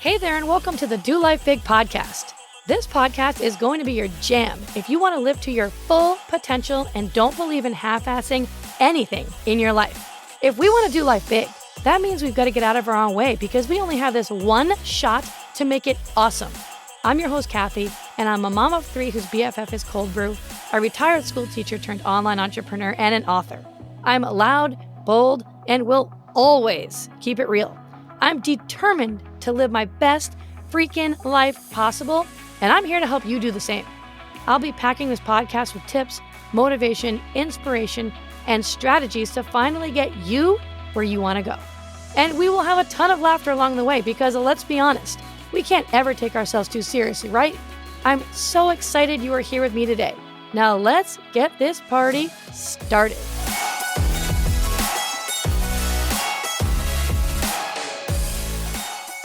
Hey there, and welcome to the Do Life Big podcast. This podcast is going to be your jam if you want to live to your full potential and don't believe in half-assing anything in your life. If we want to do life big, that means we've got to get out of our own way because we only have this one shot to make it awesome. I'm your host, Kathy, and I'm a mom of three whose BFF is cold brew, a retired school teacher turned online entrepreneur, and an author. I'm loud, bold, and will always keep it real. I'm determined to live my best freaking life possible, and I'm here to help you do the same. I'll be packing this podcast with tips, motivation, inspiration, and strategies to finally get you where you want to go. And we will have a ton of laughter along the way because, let's be honest, we can't ever take ourselves too seriously, right? I'm so excited you are here with me today. Now let's get this party started.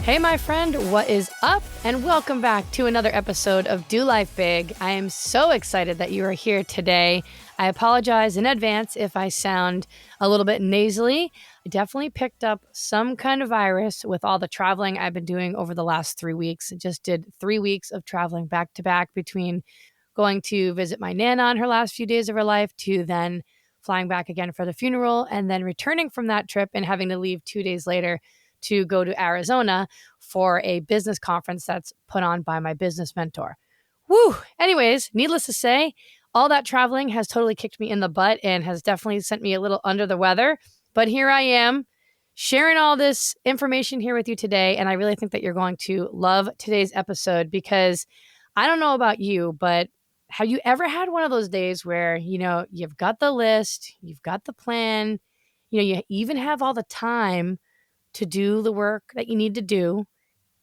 Hey, my friend, what is up? And welcome back to another episode of Do Life Big. I am so excited that you are here today. I apologize in advance if I sound a little bit nasally. I definitely picked up some kind of virus with all the traveling I've been doing over the last 3 weeks. I just did 3 weeks of traveling back to back between going to visit my Nana on her last few days of her life to then flying back again for the funeral and then returning from that trip and having to leave 2 days later to go to Arizona for a business conference that's put on by my business mentor. Woo! Anyways, needless to say, all that traveling has totally kicked me in the butt and has definitely sent me a little under the weather. But here I am sharing all this information here with you today. And I really think that you're going to love today's episode because I don't know about you, but have you ever had one of those days where, you've got the list, you've got the plan, you even have all the time to do the work that you need to do,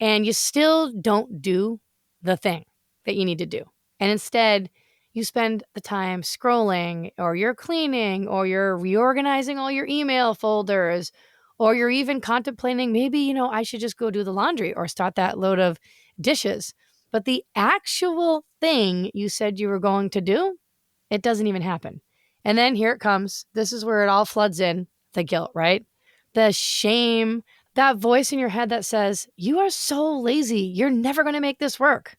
and you still don't do the thing that you need to do. And instead, you spend the time scrolling, or you're cleaning, or you're reorganizing all your email folders, or you're even contemplating, maybe, I should just go do the laundry or start that load of dishes. But the actual thing you said you were going to do, it doesn't even happen. And then here it comes. This is where it all floods in, the guilt, right? The shame, that voice in your head that says, you are so lazy, you're never going to make this work.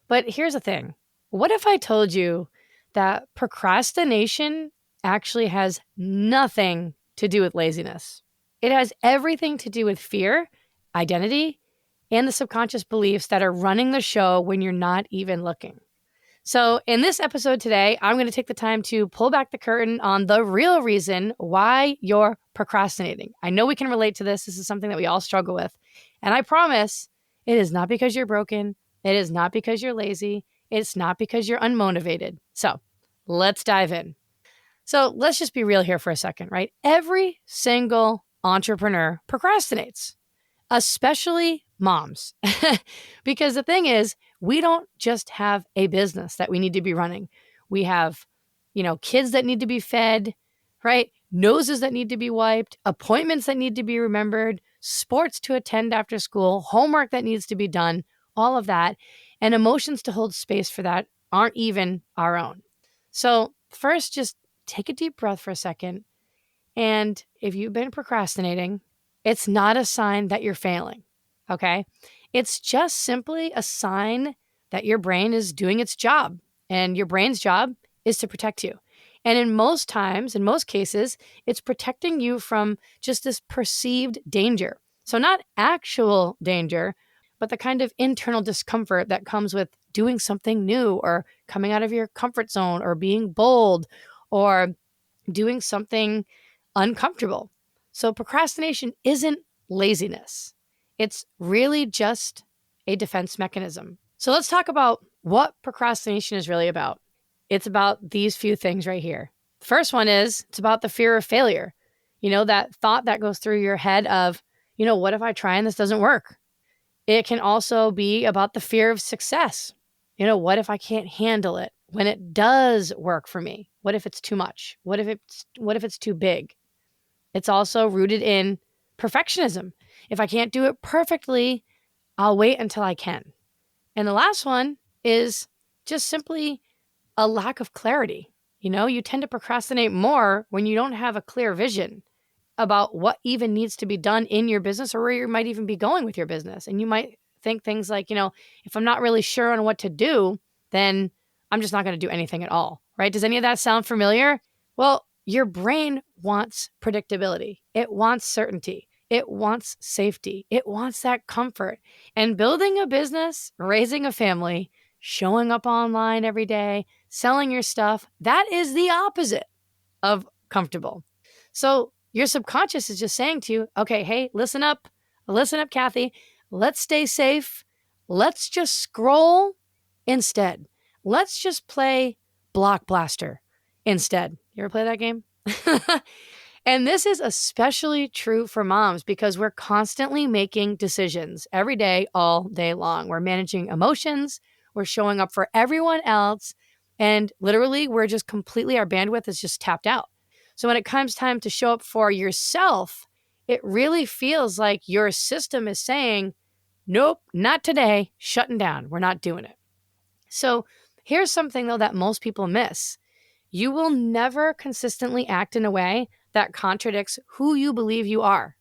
But here's the thing. What if I told you that procrastination actually has nothing to do with laziness? It has everything to do with fear, identity, and the subconscious beliefs that are running the show when you're not even looking. So in this episode today, I'm going to take the time to pull back the curtain on the real reason why you're procrastinating. I know we can relate to this. This is something that we all struggle with. And I promise it is not because you're broken. It is not because you're lazy. It's not because you're unmotivated. So let's dive in. So let's just be real here for a second, right? Every single entrepreneur procrastinates, especially moms. Because the thing is, we don't just have a business that we need to be running. We have, kids that need to be fed, right? Noses that need to be wiped, appointments that need to be remembered, sports to attend after school, homework that needs to be done, all of that. And emotions to hold space for that aren't even our own. So first, just take a deep breath for a second. And if you've been procrastinating, it's not a sign that you're failing, okay? It's just simply a sign that your brain is doing its job, and your brain's job is to protect you. And in most cases, it's protecting you from just this perceived danger. So not actual danger, but the kind of internal discomfort that comes with doing something new or coming out of your comfort zone or being bold or doing something uncomfortable. So procrastination isn't laziness. It's really just a defense mechanism. So let's talk about what procrastination is really about. It's about these few things right here. The first one is it's about the fear of failure. That thought that goes through your head of, what if I try and this doesn't work? It can also be about the fear of success. What if I can't handle it when it does work for me? What if it's too much? What if it's too big? It's also rooted in perfectionism. If I can't do it perfectly, I'll wait until I can. And the last one is just simply a lack of clarity. You tend to procrastinate more when you don't have a clear vision about what even needs to be done in your business or where you might even be going with your business. And you might think things like, if I'm not really sure on what to do, then I'm just not going to do anything at all, right? Does any of that sound familiar? Well, your brain wants predictability. It wants certainty. It wants safety. It wants that comfort. And building a business, raising a family, showing up online every day, selling your stuff, that is the opposite of comfortable. So your subconscious is just saying to you, okay, hey, listen up, Kathy. Let's stay safe. Let's just scroll instead. Let's just play Block Blaster instead. You ever play that game? And this is especially true for moms because we're constantly making decisions every day, all day long. We're managing emotions. We're showing up for everyone else. And literally, we're just completely, our bandwidth is just tapped out. So when it comes time to show up for yourself, it really feels like your system is saying, nope, not today, shutting down. We're not doing it. So here's something, though, that most people miss. You will never consistently act in a way that contradicts who you believe you are.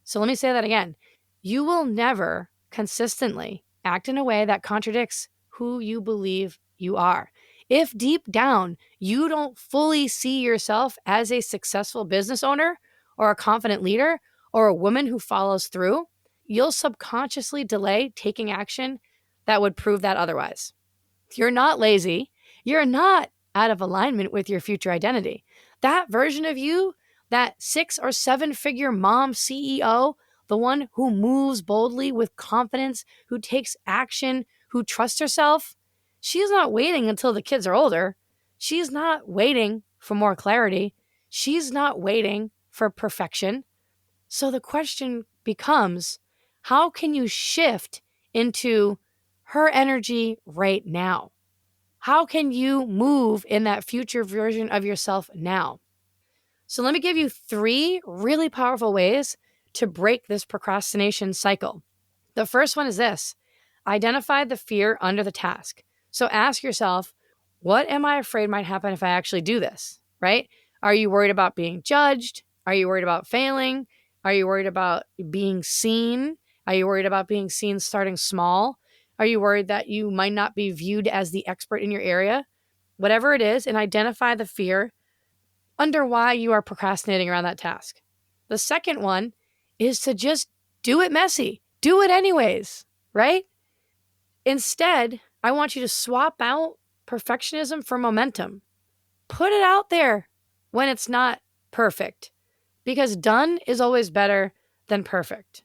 So let me say that again. You will never consistently act in a way that contradicts who you believe you are. If deep down you don't fully see yourself as a successful business owner or a confident leader or a woman who follows through, you'll subconsciously delay taking action that would prove that otherwise. You're not lazy. You're not out of alignment with your future identity. That version of you, that 6 or 7 figure mom CEO, the one who moves boldly with confidence, who takes action, who trusts herself, she's not waiting until the kids are older. She's not waiting for more clarity. She's not waiting for perfection. So the question becomes, how can you shift into her energy right now? How can you move in that future version of yourself now? So let me give you 3 really powerful ways to break this procrastination cycle. The first one is this: identify the fear under the task. So ask yourself, what am I afraid might happen if I actually do this, right? Are you worried about being judged? Are you worried about failing? Are you worried about being seen? Are you worried about being seen starting small? Are you worried that you might not be viewed as the expert in your area? Whatever it is, and identify the fear under why you are procrastinating around that task. The second one is to just do it messy. Do it anyways, right? Instead, I want you to swap out perfectionism for momentum. Put it out there when it's not perfect, because done is always better than perfect.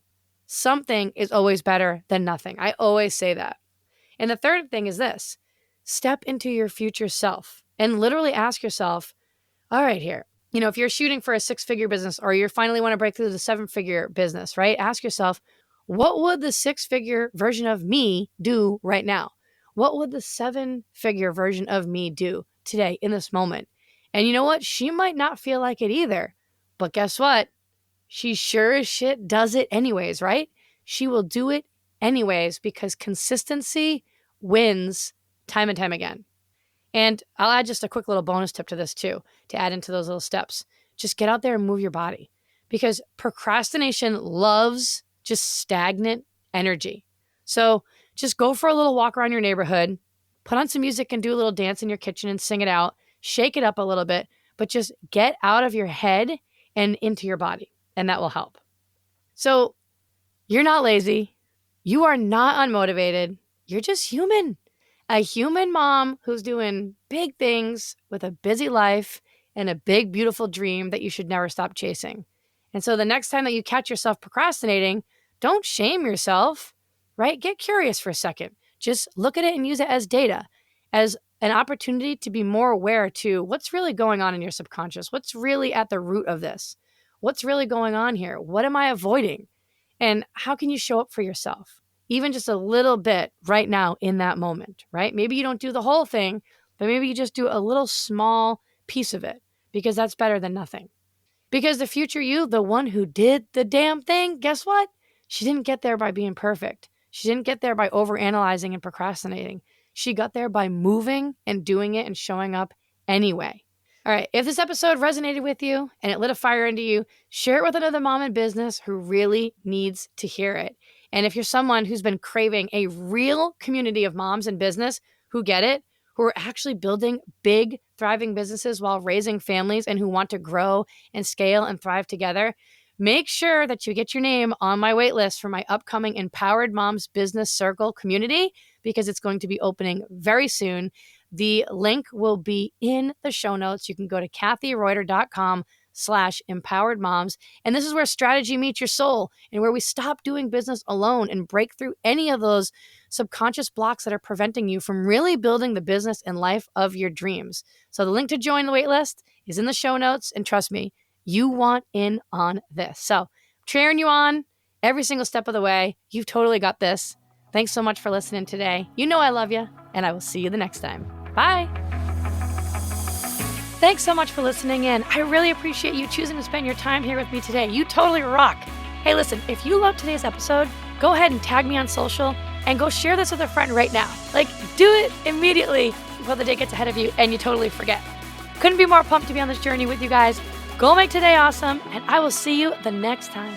Something is always better than nothing. I always say that. And the third thing is this: step into your future self and literally ask yourself, all right, here, if you're shooting for a 6-figure business or you finally want to break through the 7-figure business, right? Ask yourself, what would the 6-figure version of me do right now? What would the 7-figure version of me do today in this moment? And you know what? She might not feel like it either, but guess what? She sure as shit does it anyways, right? She will do it anyways because consistency wins time and time again. And I'll add just a quick little bonus tip to this too, to add into those little steps. Just get out there and move your body, because procrastination loves just stagnant energy. So just go for a little walk around your neighborhood, put on some music and do a little dance in your kitchen and sing it out, shake it up a little bit, but just get out of your head and into your body, and that will help. So you're not lazy. You are not unmotivated. You're just human. A human mom who's doing big things with a busy life and a big, beautiful dream that you should never stop chasing. And so the next time that you catch yourself procrastinating, don't shame yourself, right? Get curious for a second. Just look at it and use it as data, as an opportunity to be more aware to what's really going on in your subconscious. What's really at the root of this? What's really going on here? What am I avoiding? And how can you show up for yourself? Even just a little bit right now in that moment, right? Maybe you don't do the whole thing, but maybe you just do a little small piece of it, because that's better than nothing. Because the future you, the one who did the damn thing, guess what? She didn't get there by being perfect. She didn't get there by overanalyzing and procrastinating. She got there by moving and doing it and showing up anyway. All right, if this episode resonated with you and it lit a fire into you, share it with another mom in business who really needs to hear it. And if you're someone who's been craving a real community of moms in business who get it, who are actually building big, thriving businesses while raising families and who want to grow and scale and thrive together, make sure that you get your name on my wait list for my upcoming Empowered Moms Business Circle community, because it's going to be opening very soon. The link will be in the show notes. You can go to kathyreuter.com/empowered moms. And this is where strategy meets your soul and where we stop doing business alone and break through any of those subconscious blocks that are preventing you from really building the business and life of your dreams. So the link to join the waitlist is in the show notes. And trust me, you want in on this. So cheering you on every single step of the way. You've totally got this. Thanks so much for listening today. You know I love you, and I will see you the next time. Bye. Thanks so much for listening in. I really appreciate you choosing to spend your time here with me today. You totally rock. Hey, listen, if you loved today's episode, go ahead and tag me on social and go share this with a friend right now. Like, do it immediately before the day gets ahead of you and you totally forget. Couldn't be more pumped to be on this journey with you guys. Go make today awesome, and I will see you the next time.